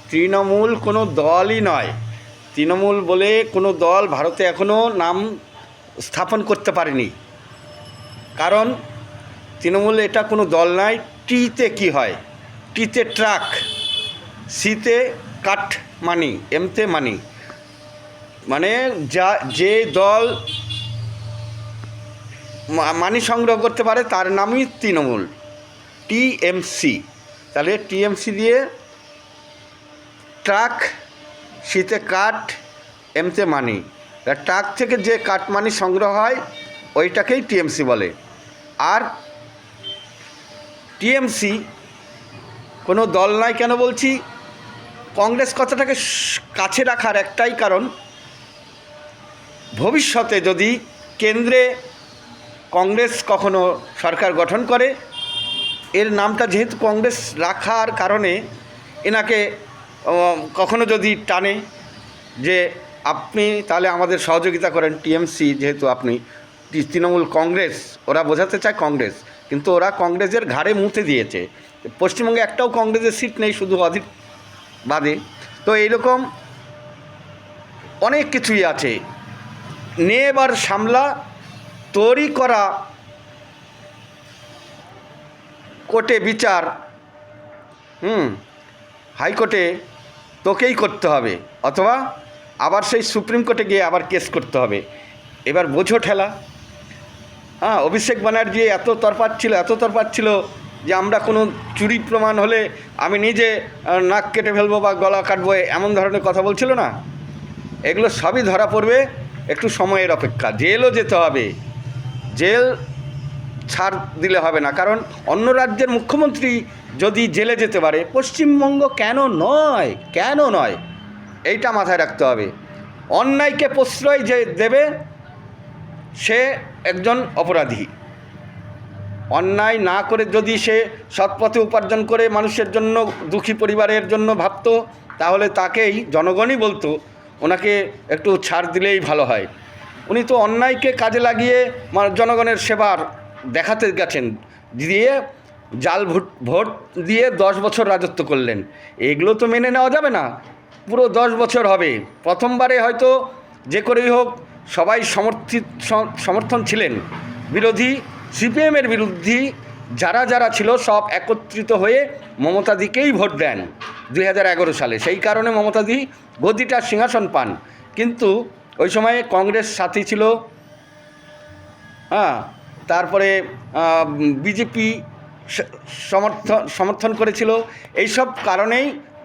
তৃণমূল কোনো দলই নয়। তৃণমূল বলে কোনো দল ভারতে এখনও নাম স্থাপন করতে পারেনি, কারণ তৃণমূল এটা কোনো দল নয়। টিতে কি হয়? টিতে ট্রাক, সিতে কাঠ মানি, এমতে মানি, মানে যে দল মানি সংগ্রহ করতে পারে তার নামই তৃণমূল, টিএমসি। তাহলে টিএমসি দিয়ে ট্রাক, সিতে কাঠ, এমতে মানি, ট্রাক থেকে যে কাঠ মানি সংগ্রহ হয় ওইটাকেই টিএমসি বলে। আর টিএমসি কোনো দল নয় কেন বলছি? কংগ্রেস কথাটাকে কাছে রাখার একটাই কারণ, ভবিষ্যতে যদি কেন্দ্রে কংগ্রেস কখনো সরকার গঠন করে, এর নামটা যেহেতু কংগ্রেস রাখার কারণে এনাকে কখনো যদি টানে যে আপনি তাহলে আমাদের সহযোগিতা করেন, টিএমসি যেহেতু আপনি তৃণমূল কংগ্রেস, ওরা বোঝাতে চায় কংগ্রেস, কিন্তু ওরা কংগ্রেসের ঘাড়ে মুতে দিয়েছে। পশ্চিমবঙ্গে একটাও কংগ্রেসের সিট নেই, শুধু অধীর বাদে। তো এইরকম অনেক কিছুই আছে। নে এবার সামলা, তৈরি করা কোর্টে বিচার, হাইকোর্টে তোকেই করতে হবে, অথবা আবার সেই সুপ্রিম কোর্টে গিয়ে আবার কেস করতে হবে। এবার বোঝো ঠেলা। অভিষেক ব্যানার্জি এত তরপাচ্ছিল যে আমরা কোনো চুরি প্রমাণ হলে আমি নিজে নাক কেটে ফেলবো বা গলা কাটবো, এমন ধরনের কথা বলছিল না। এগুলো সবই ধরা পড়বে, একটু সময়ের অপেক্ষা। জেলও যেতে হবে, জেল ছাড় দিলে হবে না, কারণ অন্য রাজ্যের মুখ্যমন্ত্রী যদি জেলে যেতে পারে, পশ্চিমবঙ্গ কেন নয় এইটা মাথায় রাখতে হবে। অন্যায়কে প্রশ্রয় যে দেবে সে একজন অপরাধী। অন্যায় না করে যদি সে সৎপথে উপার্জন করে মানুষের জন্য, দুঃখী পরিবারের জন্য ভাবত, তাহলে তাকেই জনগণই বলতো ওনাকে একটু ছাড় দিলেই ভালো হয়। উনি তো অন্যায়কে কাজে লাগিয়ে জনগণের সেবার দেখাতে গেছেন, দিয়ে জাল ভোট দিয়ে 10 বছর রাজত্ব করলেন। এগুলো তো মেনে নেওয়া যাবে না। পুরো 10 বছর হবে। প্রথমবারে হয়তো যে করেই হোক সবাই সমর্থন ছিলেন, বিরোধী সিপিএমের বিরুদ্ধে যারা ছিল সব একত্রিত হয়ে মমতাদিকেই ভোট দেন 2011 সালে। সেই কারণে মমতাদি গদিটা সিংহাসন পান। কিন্তু ওই সময়ে কংগ্রেস সাথী ছিল, তারপরে বিজেপি সমর্থন করেছিল। এইসব কারণেই